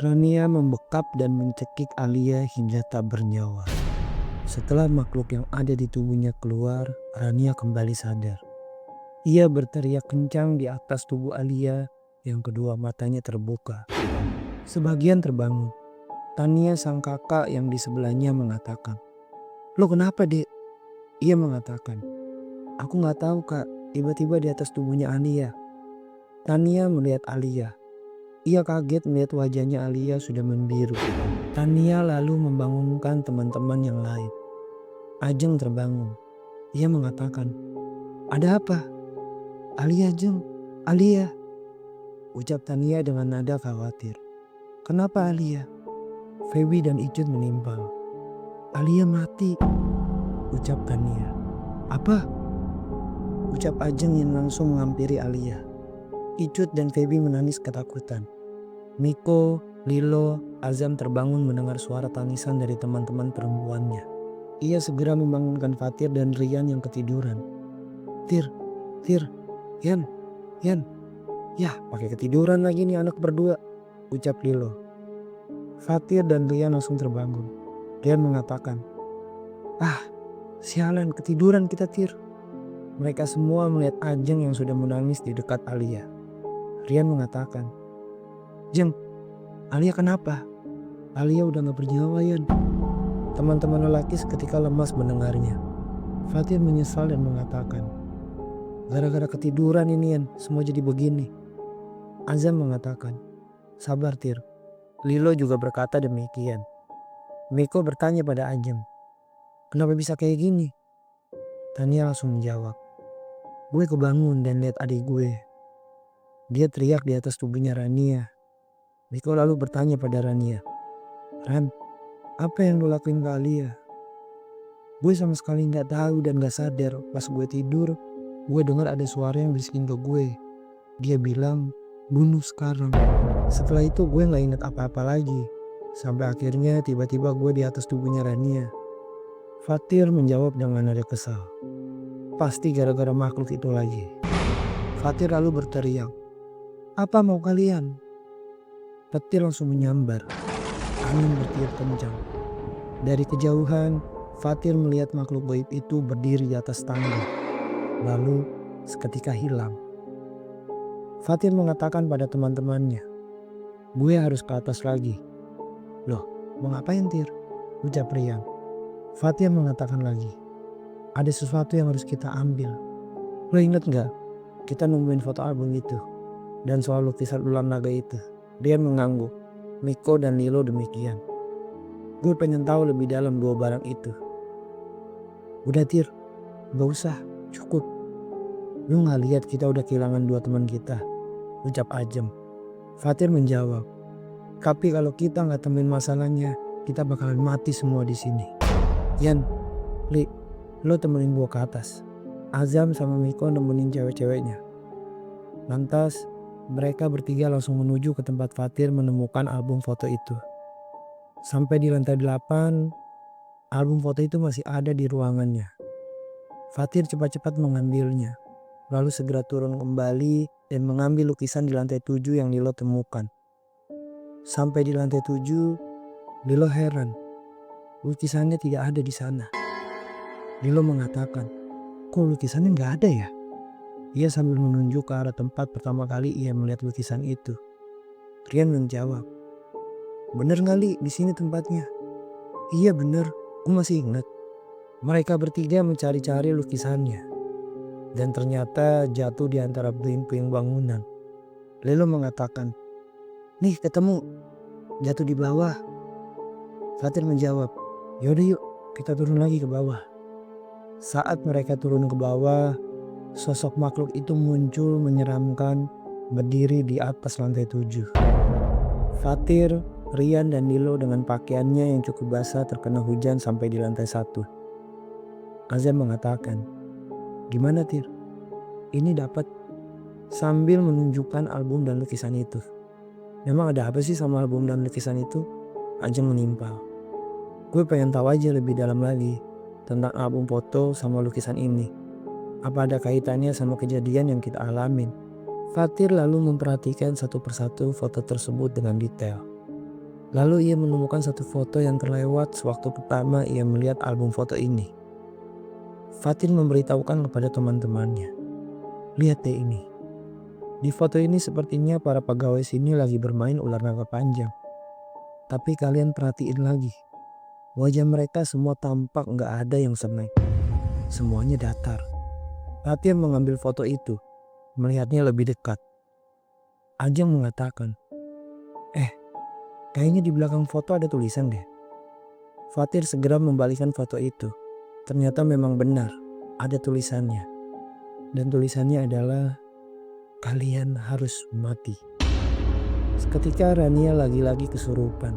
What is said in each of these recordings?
Rania membekap dan mencekik Alia hingga tak bernyawa. Setelah makhluk yang ada di tubuhnya keluar, Rania kembali sadar. Ia berteriak kencang di atas tubuh Alia yang kedua matanya terbuka. Sebagian terbangun. Tania sang kakak yang di sebelahnya mengatakan, "Lo kenapa, Dek?" Ia mengatakan, "Aku gak tahu, Kak. Tiba-tiba di atas tubuhnya Alia." Tania melihat Alia. Ia kaget melihat wajahnya Alia sudah membiru. Tania lalu membangunkan teman-teman yang lain. Ajeng terbangun. Ia mengatakan, "Ada apa?" "Alia, Jeng. Alia," ucap Tania dengan nada khawatir. "Kenapa Alia?" Feby dan Icut menimpal. "Alia mati," ucap Tania. "Apa?" ucap Ajeng yang langsung menghampiri Alia. Icut dan Feby menangis ketakutan. Miko, Lilo, Azam terbangun mendengar suara tangisan dari teman-teman perempuannya. Ia segera membangunkan Fatir dan Rian yang ketiduran. Tir, Yan, yah pakai ketiduran lagi nih anak berdua," ucap Lilo. Fatir dan Rian langsung terbangun. Rian mengatakan, "Ah, sialan ketiduran kita, Tir." Mereka semua melihat Ajeng yang sudah menangis di dekat Alia. Rian mengatakan, "Jeng, Alia kenapa?" "Alia udah gak bernyawa, Yan." Teman-teman lelaki seketika lemas mendengarnya. Fatir menyesal dan mengatakan, "Gara-gara ketiduran ini, Yan, semua jadi begini." Azam mengatakan, "Sabar, Tir." Lilo juga berkata demikian. Miko bertanya pada Ajeng, "Kenapa bisa kayak gini?" Tania langsung menjawab, "Gue kebangun dan lihat adik gue. Dia teriak di atas tubuhnya Rania." Miko lalu bertanya pada Rania, "Ran, apa yang lo lakuin ke Alia?" "Gue sama sekali gak tahu dan gak sadar. Pas gue tidur, gue dengar ada suara yang bisikin ke gue. Dia bilang, 'Bunuh sekarang.' Setelah itu gue gak inget apa-apa lagi. Sampai akhirnya tiba-tiba gue di atas tubuhnya Rania." Fatir menjawab dengan nada kesal, "Pasti gara-gara makhluk itu lagi." Fatir lalu berteriak, "Apa mau kalian?" Petir langsung menyambar. Angin bertiup kencang. Dari kejauhan, Fatir melihat makhluk gaib itu berdiri di atas tangga. Lalu seketika hilang. Fatir mengatakan pada teman-temannya, "Gue harus ke atas lagi." "Loh, mau ngapain, Tir?" ucap Rian. Fatir mengatakan lagi, "Ada sesuatu yang harus kita ambil. Lo inget gak? Kita nungguin foto album itu. Dan soal lukisan ular naga itu." Rian mengangguk. Miko dan Lilo demikian. "Gue pengen tahu lebih dalam dua barang itu." "Udah, Tir. Gak usah. Cukup. Lu gak lihat kita udah kehilangan dua teman kita," ucap Ajem. Fatir menjawab, "Tapi kalau kita gak temuin masalahnya, kita bakalan mati semua di sini." "Yan, Li, lo temenin gua ke atas." Azam sama Miko nemenin cewek-ceweknya. Lantas mereka bertiga langsung menuju ke tempat Fatir menemukan album foto itu. Sampai di lantai 8, album foto itu masih ada di ruangannya. Fatir cepat-cepat mengambilnya, lalu segera turun kembali dan mengambil lukisan di lantai 7 yang Lilo temukan. Sampai di lantai 7, Lilo heran. Lukisannya tidak ada di sana. Lilo mengatakan, "Kok lukisannya nggak ada ya?" Ia sambil menunjuk ke arah tempat pertama kali ia melihat lukisan itu. Rian menjawab, "Bener nggak, Li, di sini tempatnya?" "Iya bener, gue masih ingat." Mereka bertiga mencari-cari lukisannya. Dan ternyata jatuh di antara puing-puing bangunan. Lilo mengatakan, "Nih ketemu, jatuh di bawah." Fatir menjawab, "Yaudah yuk, kita turun lagi ke bawah." Saat mereka turun ke bawah, sosok makhluk itu muncul menyeramkan berdiri di atas lantai 7. Fatir, Rian dan Lilo dengan pakaiannya yang cukup basah terkena hujan sampai di lantai 1. Azam mengatakan, "Gimana, Tir? Ini dapat?" Sambil menunjukkan album dan lukisan itu. "Memang ada apa sih sama album dan lukisan itu?" Ajeng menimpal. "Gue pengen tahu aja lebih dalam lagi tentang album foto sama lukisan ini. Apa ada kaitannya sama kejadian yang kita alamin?" Fatir lalu memperhatikan satu persatu foto tersebut dengan detail. Lalu ia menemukan satu foto yang terlewat sewaktu pertama ia melihat album foto ini. Fatin memberitahukan kepada teman-temannya, "Lihat deh ini. Di foto ini sepertinya para pegawai sini lagi bermain ular naga panjang. Tapi kalian perhatiin lagi. Wajah mereka semua tampak nggak ada yang senang. Semuanya datar." Fatin mengambil foto itu, melihatnya lebih dekat. Ajeng mengatakan, kayaknya di belakang foto ada tulisan deh." Fatir segera membalikkan foto itu. Ternyata memang benar, ada tulisannya. Dan tulisannya adalah, "Kalian harus mati." Seketika Rania lagi-lagi kesurupan.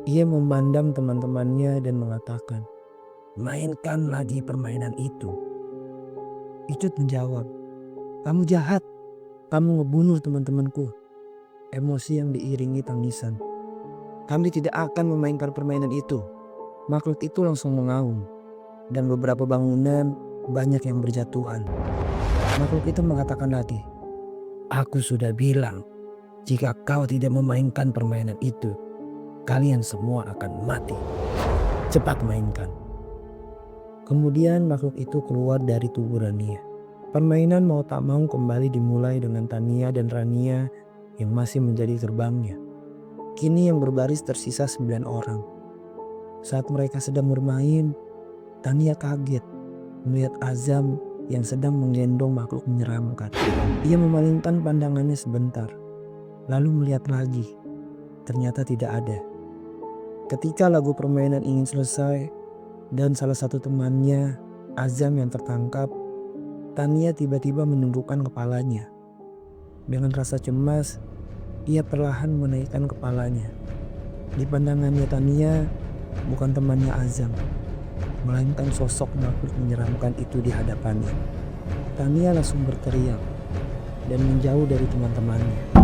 Ia memandang teman-temannya dan mengatakan, "Mainkan lagi permainan itu." Icut menjawab, "Kamu jahat, kamu ngebunuh teman-temanku." Emosi yang diiringi tangisan. "Kami tidak akan memainkan permainan itu." Makhluk itu langsung mengaum, dan beberapa bangunan banyak yang berjatuhan. Makhluk itu mengatakan lagi, "Aku sudah bilang, jika kau tidak memainkan permainan itu, kalian semua akan mati. Cepat mainkan." Kemudian makhluk itu keluar dari tubuh Rania. Permainan mau tak mau kembali dimulai dengan Tania dan Rania yang masih menjadi gerbangnya. Kini yang berbaris tersisa 9 orang. Saat mereka sedang bermain, Tania kaget melihat Azam yang sedang menggendong makhluk menyeramkan. Ia memalingkan pandangannya sebentar, lalu melihat lagi. Ternyata tidak ada. Ketika lagu permainan ingin selesai dan salah satu temannya, Azam yang tertangkap, Tania tiba-tiba menundukkan kepalanya. Dengan rasa cemas, ia perlahan menaikkan kepalanya. Di pandangannya Tania, bukan temannya Azam, melainkan sosok makhluk menyeramkan itu di hadapannya. Tania langsung berteriak dan menjauh dari teman-temannya.